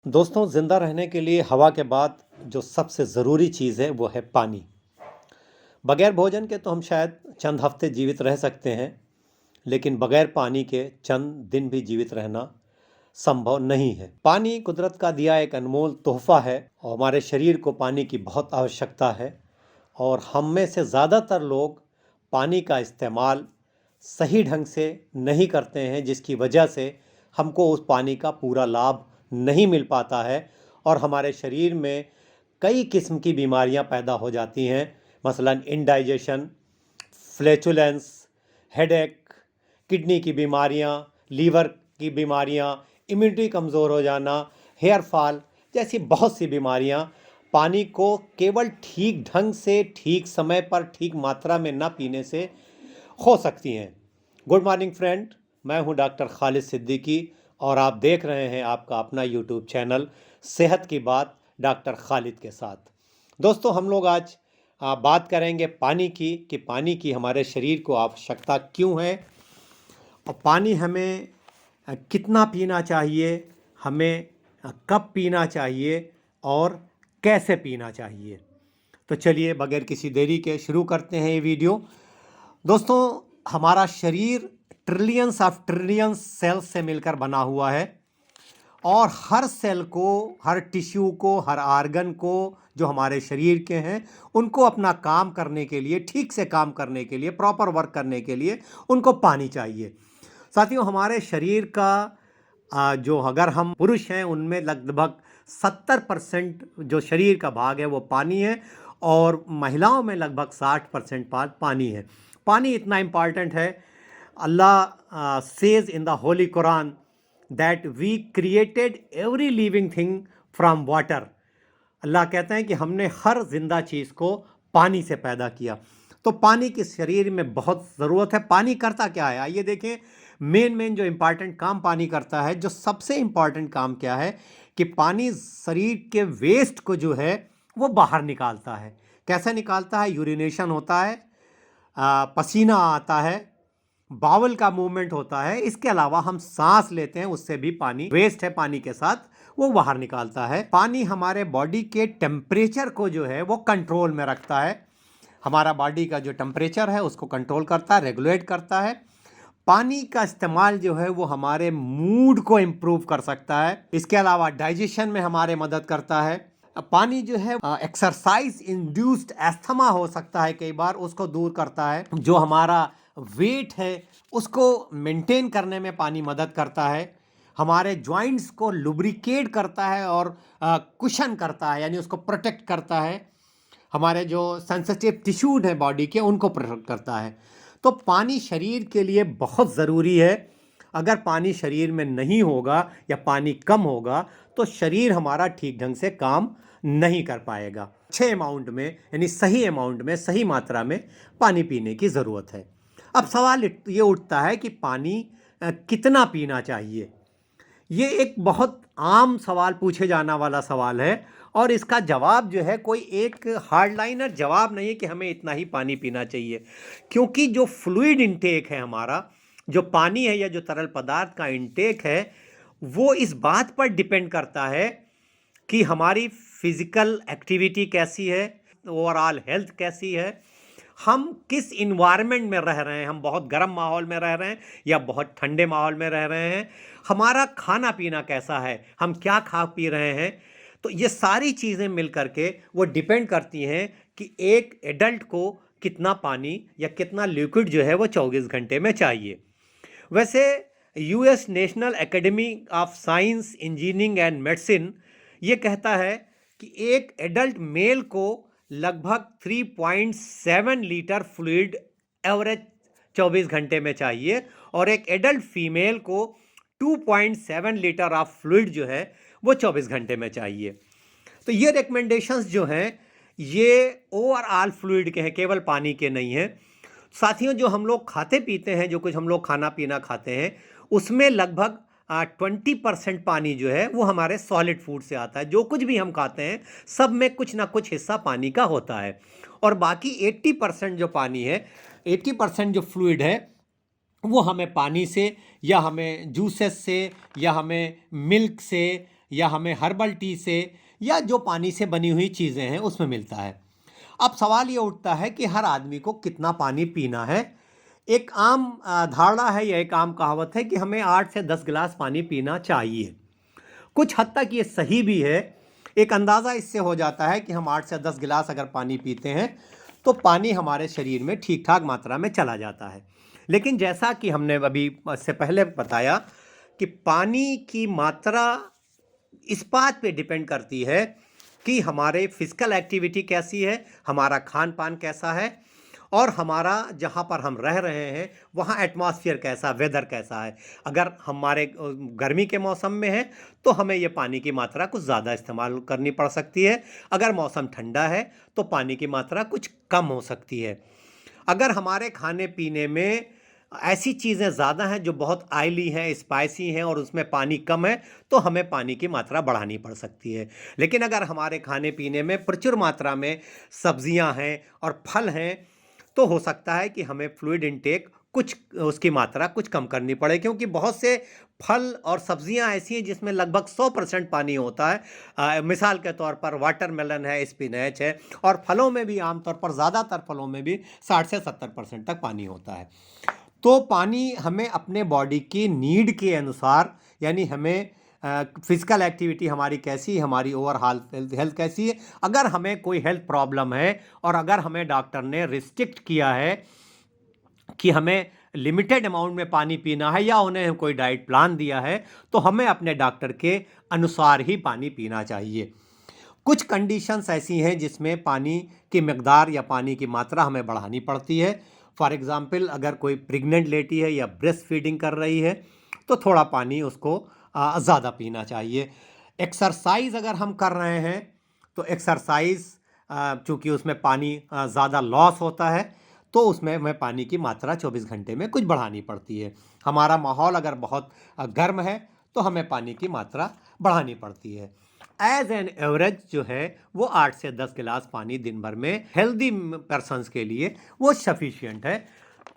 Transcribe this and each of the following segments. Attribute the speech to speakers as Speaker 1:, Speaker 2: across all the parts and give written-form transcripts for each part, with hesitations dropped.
Speaker 1: दोस्तों, ज़िंदा रहने के लिए हवा के बाद जो सबसे ज़रूरी चीज़ है वो है पानी। बगैर भोजन के तो हम शायद चंद हफ्ते जीवित रह सकते हैं, लेकिन बगैर पानी के चंद दिन भी जीवित रहना संभव नहीं है। पानी कुदरत का दिया एक अनमोल तोहफ़ा है और हमारे शरीर को पानी की बहुत आवश्यकता है। और हम में से ज़्यादातर लोग पानी का इस्तेमाल सही ढंग से नहीं करते हैं, जिसकी वजह से हमको उस पानी का पूरा लाभ नहीं मिल पाता है और हमारे शरीर में कई किस्म की बीमारियां पैदा हो जाती हैं। मसलन इंडाइजेशन, फ्लैचुलेंस, हेडेक, किडनी की बीमारियां, लीवर की बीमारियां, इम्यूनिटी कमज़ोर हो जाना, हेयर फॉल जैसी बहुत सी बीमारियां पानी को केवल ठीक ढंग से, ठीक समय पर, ठीक मात्रा में न पीने से हो सकती हैं। गुड मॉर्निंग फ्रेंड, मैं हूं डॉक्टर खालिद सिद्दीकी और आप देख रहे हैं आपका अपना यूट्यूब चैनल सेहत की बात डॉक्टर खालिद के साथ। दोस्तों, हम लोग आज बात करेंगे पानी की कि पानी की हमारे शरीर को आवश्यकता क्यों है और पानी हमें कितना पीना चाहिए, हमें कब पीना चाहिए और कैसे पीना चाहिए। तो चलिए बगैर किसी देरी के शुरू करते हैं ये वीडियो। दोस्तों, हमारा शरीर ट्रिलियंस ऑफ ट्रिलियंस सेल्स से मिलकर बना हुआ है और हर सेल को, हर टिश्यू को, हर आर्गन को जो हमारे शरीर के हैं उनको अपना काम करने के लिए, ठीक से काम करने के लिए, प्रॉपर वर्क करने के लिए उनको पानी चाहिए। साथियों, हमारे शरीर का जो, अगर हम पुरुष हैं उनमें लगभग 70% जो शरीर का भाग है वो पानी है और महिलाओं में लगभग 60% पानी है। पानी इतना इम्पॉर्टेंट है, Allah says in the holy Quran that we created every living thing from water. Allah कहते हैं कि हमने हर जिंदा चीज़ को पानी से पैदा किया। तो पानी की शरीर में बहुत ज़रूरत है। पानी करता क्या है, आइए देखें। मेन जो इम्पॉर्टेंट काम पानी करता है, जो सबसे इम्पॉर्टेंट काम क्या है कि पानी शरीर के वेस्ट को जो है वो बाहर निकालता है। कैसे निकालता है? यूरिनेशन होता है, पसीना आता है, बावल का मूवमेंट होता है, इसके अलावा हम सांस लेते हैं, उससे भी पानी वेस्ट है, पानी के साथ वो बाहर निकालता है। पानी हमारे बॉडी के टेम्परेचर को जो है वो कंट्रोल में रखता है। हमारा बॉडी का जो टेम्परेचर है उसको कंट्रोल करता है, रेगुलेट करता है। पानी का इस्तेमाल जो है वो हमारे मूड को इम्प्रूव कर सकता है। इसके अलावा डाइजेशन में हमारे मदद करता है। पानी जो है एक्सरसाइज इंड्यूस्ड एस्थमा हो सकता है कई बार, उसको दूर करता है। जो हमारा वेट है उसको मेंटेन करने में पानी मदद करता है। हमारे जॉइंट्स को लुब्रिकेट करता है और कुशन करता है, यानी उसको प्रोटेक्ट करता है। हमारे जो सेंसिटिव टिश्यूज हैं बॉडी के उनको प्रोटेक्ट करता है। तो पानी शरीर के लिए बहुत ज़रूरी है। अगर पानी शरीर में नहीं होगा या पानी कम होगा तो शरीर हमारा ठीक ढंग से काम नहीं कर पाएगा। अच्छे अमाउंट में, यानी सही अमाउंट में, सही मात्रा में पानी पीने की ज़रूरत है। अब सवाल ये उठता है कि पानी कितना पीना चाहिए। ये एक बहुत आम सवाल, पूछे जाना वाला सवाल है और इसका जवाब जो है कोई एक हार्डलाइनर जवाब नहीं है कि हमें इतना ही पानी पीना चाहिए। क्योंकि जो फ्लूइड इंटेक है हमारा, जो पानी है या जो तरल पदार्थ का इंटेक है, वो इस बात पर डिपेंड करता है कि हमारी फिजिकल एक्टिविटी कैसी है, ओवरऑल हेल्थ कैसी है, हम किस इन्वायरमेंट में रह रहे हैं, हम बहुत गर्म माहौल में रह रहे हैं या बहुत ठंडे माहौल में रह रहे हैं, हमारा खाना पीना कैसा है, हम क्या खा पी रहे हैं। तो ये सारी चीज़ें मिल करके वो डिपेंड करती हैं कि एक एडल्ट को कितना पानी या कितना लिक्विड जो है वो 24 घंटे में चाहिए। वैसे US national academy of science, engineering and medicine ये कहता है कि एक एडल्ट मेल को लगभग 3.7 लीटर फ्लूइड एवरेज 24 घंटे में चाहिए और एक एडल्ट फीमेल को 2.7 लीटर ऑफ फ्लूइड जो है वो 24 घंटे में चाहिए। तो ये रिकमेंडेशंस जो हैं ये ओवरऑल फ्लूइड के हैं, केवल पानी के नहीं हैं। साथियों, जो हम लोग खाते पीते हैं, जो कुछ हम लोग खाना पीना खाते हैं, उसमें लगभग 20% पानी जो है वो हमारे सॉलिड फूड से आता है। जो कुछ भी हम खाते हैं सब में कुछ ना कुछ हिस्सा पानी का होता है और बाकी 80% जो पानी है, 80% जो फ्लूइड है वो हमें पानी से या हमें जूसेस से या हमें मिल्क से या हमें हर्बल टी से या जो पानी से बनी हुई चीज़ें हैं उसमें मिलता है। अब सवाल ये उठता है कि हर आदमी को कितना पानी पीना है। एक आम धारणा है या एक आम कहावत है कि हमें 8 से 10 गिलास पानी पीना चाहिए। कुछ हद तक ये सही भी है। एक अंदाज़ा इससे हो जाता है कि हम 8 से 10 गिलास अगर पानी पीते हैं तो पानी हमारे शरीर में ठीक ठाक मात्रा में चला जाता है। लेकिन जैसा कि हमने अभी इससे पहले बताया कि पानी की मात्रा इस बात पे डिपेंड करती है कि हमारे फिजिकल एक्टिविटी कैसी है, हमारा खान पान कैसा है और हमारा जहाँ पर हम रह रहे हैं वहाँ एटमॉस्फेयर कैसा, वेदर कैसा है। अगर हमारे गर्मी के मौसम में है तो हमें ये पानी की मात्रा कुछ ज़्यादा इस्तेमाल करनी पड़ सकती है। अगर मौसम ठंडा है तो पानी की मात्रा कुछ कम हो सकती है। अगर हमारे खाने पीने में ऐसी चीज़ें ज़्यादा हैं जो बहुत ऑयली हैं, स्पाइसी हैं और उसमें पानी कम है तो हमें पानी की मात्रा बढ़ानी पड़ सकती है। लेकिन अगर हमारे खाने पीने में प्रचुर मात्रा में सब्जियां हैं और फल हैं तो हो सकता है कि हमें फ्लूइड इनटेक कुछ उसकी मात्रा कुछ कम करनी पड़े, क्योंकि बहुत से फल और सब्जियां ऐसी हैं जिसमें लगभग 100% पानी होता है। मिसाल के तौर पर वाटरमेलन है, स्पिनच है और फलों में भी आमतौर पर ज़्यादातर फलों में भी 60 से 70% तक पानी होता है। तो पानी हमें अपने बॉडी की नीड के अनुसार, यानी हमें फिजिकल एक्टिविटी हमारी कैसी है, हमारी ओवरऑल हेल्थ कैसी है, अगर हमें कोई हेल्थ प्रॉब्लम है और अगर हमें डॉक्टर ने रिस्ट्रिक्ट किया है कि हमें लिमिटेड अमाउंट में पानी पीना है या उन्हें कोई डाइट प्लान दिया है तो हमें अपने डॉक्टर के अनुसार ही पानी पीना चाहिए। कुछ कंडीशंस ऐसी हैं जिसमें पानी की मकदार या पानी की मात्रा हमें बढ़ानी पड़ती है। फॉर एग्ज़ाम्पल, अगर कोई प्रेग्नेंट लेडी है या ब्रेस्ट फीडिंग कर रही है तो थोड़ा पानी उसको ज़्यादा पीना चाहिए। एक्सरसाइज अगर हम कर रहे हैं तो एक्सरसाइज चूँकि उसमें पानी ज़्यादा लॉस होता है तो उसमें हमें पानी की मात्रा 24 घंटे में कुछ बढ़ानी पड़ती है। हमारा माहौल अगर बहुत गर्म है तो हमें पानी की मात्रा बढ़ानी पड़ती है। एज एन एवरेज जो है वो 8 से 10 गिलास पानी दिन भर में हेल्दी पर्सन्स के लिए वो सफिशिएंट है।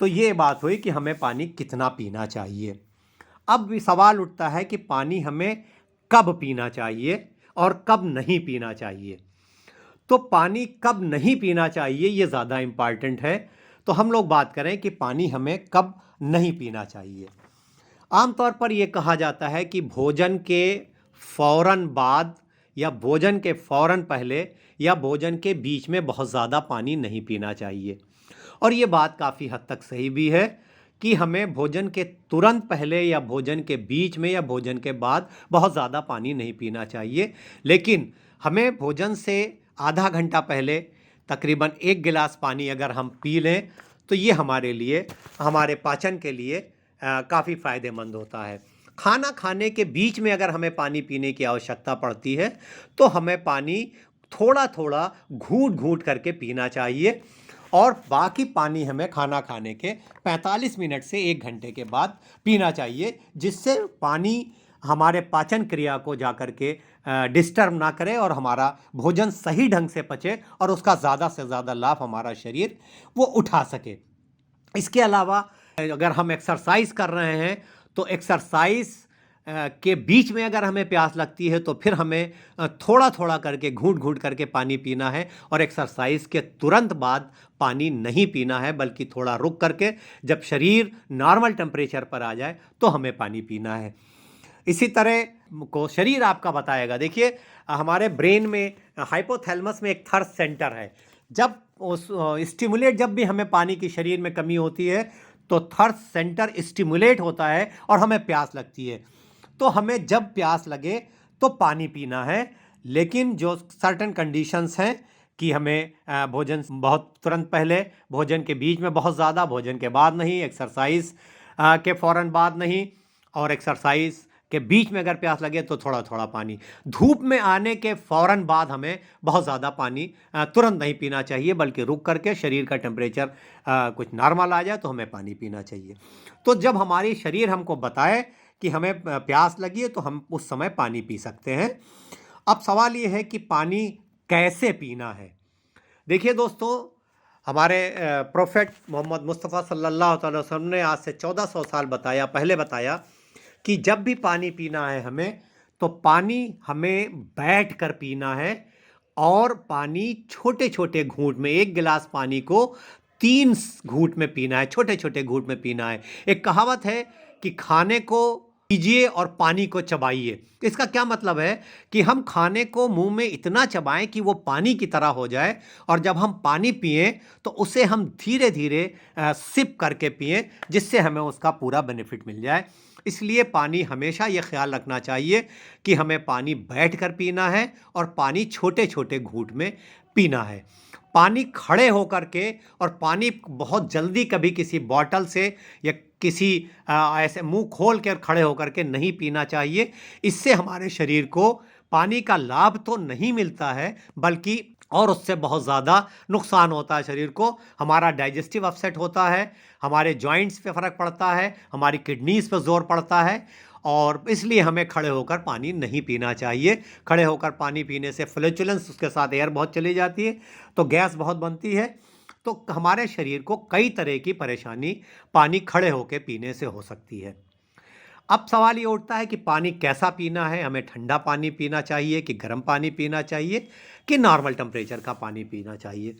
Speaker 1: तो ये बात हुई कि हमें पानी कितना पीना चाहिए। अब भी सवाल उठता है कि पानी हमें कब पीना चाहिए और कब नहीं पीना चाहिए। तो पानी कब नहीं पीना चाहिए ये ज़्यादा इम्पॉर्टेंट है। तो हम लोग बात करें कि पानी हमें कब नहीं पीना चाहिए। आमतौर पर यह कहा जाता है कि भोजन के फ़ौरन बाद या भोजन के फ़ौरन पहले या भोजन के बीच में बहुत ज़्यादा पानी नहीं पीना चाहिए। और ये बात काफ़ी हद तक सही भी है कि हमें भोजन के तुरंत पहले या भोजन के बीच में या भोजन के बाद बहुत ज़्यादा पानी नहीं पीना चाहिए। लेकिन हमें भोजन से आधा घंटा पहले तकरीबन 1 गिलास पानी अगर हम पी लें तो ये हमारे लिए, हमारे पाचन के लिए काफ़ी फ़ायदेमंद होता है। खाना खाने के बीच में अगर हमें पानी पीने की आवश्यकता पड़ती है तो हमें पानी थोड़ा थोड़ा घूंट घूंट करके पीना चाहिए और बाकी पानी हमें खाना खाने के 45 मिनट से 1 घंटे के बाद पीना चाहिए, जिससे पानी हमारे पाचन क्रिया को जाकर के डिस्टर्ब ना करे और हमारा भोजन सही ढंग से पचे और उसका ज़्यादा से ज़्यादा लाभ हमारा शरीर वो उठा सके। इसके अलावा अगर हम एक्सरसाइज कर रहे हैं तो एक्सरसाइज के बीच में अगर हमें प्यास लगती है तो फिर हमें थोड़ा थोड़ा करके घूंट घूंट करके पानी पीना है और एक्सरसाइज के तुरंत बाद पानी नहीं पीना है, बल्कि थोड़ा रुक करके जब शरीर नॉर्मल टेम्परेचर पर आ जाए तो हमें पानी पीना है। इसी तरह को शरीर आपका बताएगा। देखिए, हमारे ब्रेन में हाइपोथैलेमस में एक थर्स्ट सेंटर है। जब उस स्टिमुलेट जब भी हमें पानी की शरीर में कमी होती है तो थर्स्ट सेंटर स्टिमुलेट होता है और हमें प्यास लगती है। तो हमें जब प्यास लगे तो पानी पीना है, लेकिन जो सर्टेन कंडीशंस हैं कि हमें भोजन बहुत तुरंत पहले, भोजन के बीच में बहुत ज़्यादा, भोजन के बाद नहीं, एक्सरसाइज के फ़ौरन बाद नहीं और एक्सरसाइज के बीच में अगर प्यास लगे तो थोड़ा थोड़ा पानी। धूप में आने के फ़ौरन बाद हमें बहुत ज़्यादा पानी तुरंत नहीं पीना चाहिए, बल्कि रुक करके शरीर का टेम्परेचर कुछ नॉर्मल आ जाए तो हमें पानी पीना चाहिए। तो जब हमारी शरीर हमको बताए कि हमें प्यास लगी है तो हम उस समय पानी पी सकते हैं। अब सवाल ये है कि पानी कैसे पीना है। देखिए दोस्तों, हमारे प्रोफेट मोहम्मद मुस्तफ़ा सल्लल्लाहु अलैहि वसल्लम ने आज से 1400 साल पहले बताया कि जब भी पानी पीना है हमें तो पानी हमें बैठ कर पीना है और पानी छोटे छोटे घूंट में, 1 गिलास पानी को 3 घूंट में पीना है, छोटे छोटे घूंट में पीना है। एक कहावत है कि खाने को पीजिए और पानी को चबाइए। इसका क्या मतलब है कि हम खाने को मुंह में इतना चबाएं कि वो पानी की तरह हो जाए, और जब हम पानी पिएं तो उसे हम धीरे धीरे सिप करके पिएं, जिससे हमें उसका पूरा बेनिफिट मिल जाए। इसलिए पानी हमेशा ये ख्याल रखना चाहिए कि हमें पानी बैठकर पीना है और पानी छोटे छोटे घूंट में पीना है। पानी खड़े होकर के और पानी बहुत जल्दी कभी किसी बॉटल से या किसी ऐसे मुंह खोल कर खड़े होकर के नहीं पीना चाहिए। इससे हमारे शरीर को पानी का लाभ तो नहीं मिलता है, बल्कि और उससे बहुत ज़्यादा नुकसान होता है शरीर को। हमारा डाइजेस्टिव अपसेट होता है, हमारे जॉइंट्स पे फ़र्क पड़ता है, हमारी किडनीज़ पे ज़ोर पड़ता है, और इसलिए हमें खड़े होकर पानी नहीं पीना चाहिए। खड़े होकर पानी पीने से फ्लैचुलेंस, उसके साथ एयर बहुत चली जाती है, तो गैस बहुत बनती है। तो हमारे शरीर को कई तरह की परेशानी पानी खड़े होकर पीने से हो सकती है। अब सवाल ये उठता है कि पानी कैसा पीना है, हमें ठंडा पानी पीना चाहिए कि गर्म पानी पीना चाहिए कि नॉर्मल टेम्परेचर का पानी पीना चाहिए।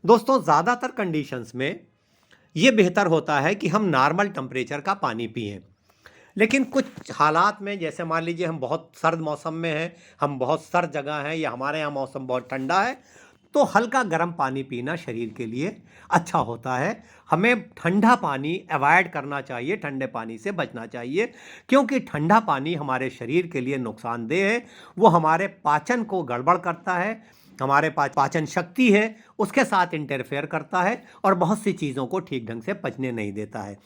Speaker 1: दोस्तों, ज़्यादातर कंडीशंस में ये बेहतर होता है कि हम नॉर्मल टेम्परेचर का पानी पिएं। लेकिन कुछ हालात में, जैसे मान लीजिए हम बहुत सर्द मौसम में हैं, हम बहुत सर्द जगह हैं, या हमारे यहाँ मौसम बहुत ठंडा है, तो हल्का गर्म पानी पीना शरीर के लिए अच्छा होता है। हमें ठंडा पानी अवॉइड करना चाहिए, ठंडे पानी से बचना चाहिए, क्योंकि ठंडा पानी हमारे शरीर के लिए नुकसानदेह है। वो हमारे पाचन को गड़बड़ करता है, हमारे पाचन शक्ति है उसके साथ इंटरफेयर करता है, और बहुत सी चीज़ों को ठीक ढंग से पचने नहीं देता है।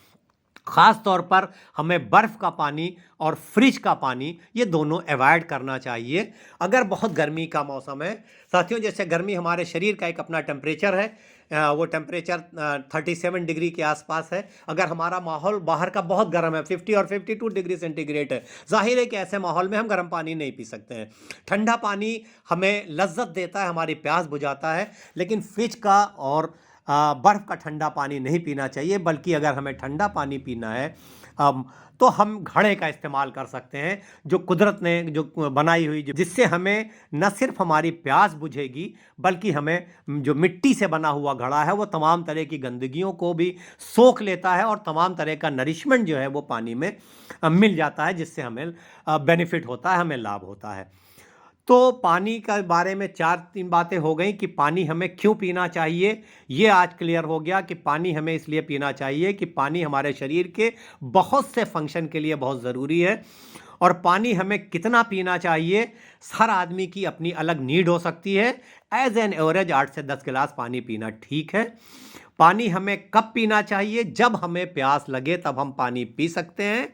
Speaker 1: ख़ास तौर पर हमें बर्फ़ का पानी और फ्रिज का पानी, ये दोनों अवॉइड करना चाहिए। अगर बहुत गर्मी का मौसम है साथियों, जैसे गर्मी हमारे शरीर का एक अपना टेम्परेचर है, वो टेम्परेचर 37 डिग्री के आसपास है। अगर हमारा माहौल बाहर का बहुत गर्म है, 50 और 52 डिग्री सेंटीग्रेड है, जाहिर है कि ऐसे माहौल में हम गर्म पानी नहीं पी सकते हैं। ठंडा पानी हमें लज्जत देता है, हमारी प्यास बुझाता है, लेकिन फ्रिज का और बर्फ़ का ठंडा पानी नहीं पीना चाहिए। बल्कि अगर हमें ठंडा पानी पीना है तो हम घड़े का इस्तेमाल कर सकते हैं, जो कुदरत ने जो बनाई हुई, जिससे हमें न सिर्फ हमारी प्यास बुझेगी, बल्कि हमें जो मिट्टी से बना हुआ घड़ा है वो तमाम तरह की गंदगियों को भी सोख लेता है, और तमाम तरह का नरिशमेंट जो है वो पानी में मिल जाता है, जिससे हमें बेनिफिट होता है, हमें लाभ होता है। तो पानी के बारे में 4-3 बातें हो गई कि पानी हमें क्यों पीना चाहिए। ये आज क्लियर हो गया कि पानी हमें इसलिए पीना चाहिए कि पानी हमारे शरीर के बहुत से फंक्शन के लिए बहुत ज़रूरी है, और पानी हमें कितना पीना चाहिए, हर आदमी की अपनी अलग नीड हो सकती है। एज एन एवरेज 8 से 10 गिलास पानी पीना ठीक है। पानी हमें कब पीना चाहिए? जब हमें प्यास लगे तब हम पानी पी सकते हैं।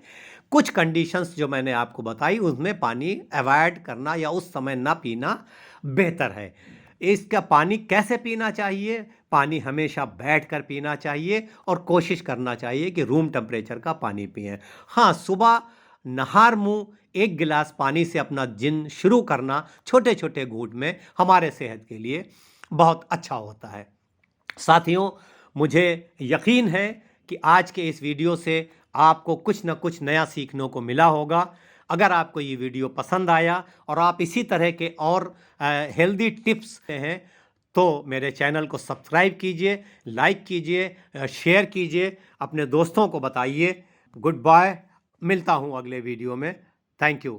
Speaker 1: कुछ कंडीशंस जो मैंने आपको बताई, उसमें पानी अवॉइड करना या उस समय ना पीना बेहतर है। इसका पानी कैसे पीना चाहिए? पानी हमेशा बैठकर पीना चाहिए, और कोशिश करना चाहिए कि रूम टेम्परेचर का पानी पिएं। हाँ, सुबह नहार मुंह 1 गिलास पानी से अपना दिन शुरू करना छोटे छोटे घूंट में हमारे सेहत के लिए बहुत अच्छा होता है। साथियों, मुझे यकीन है कि आज के इस वीडियो से आपको कुछ न कुछ नया सीखने को मिला होगा। अगर आपको ये वीडियो पसंद आया और आप इसी तरह के और हेल्दी टिप्स हैं, तो मेरे चैनल को सब्सक्राइब कीजिए, लाइक कीजिए, शेयर कीजिए, अपने दोस्तों को बताइए। गुड बाय, मिलता हूँ अगले वीडियो में। Thank you.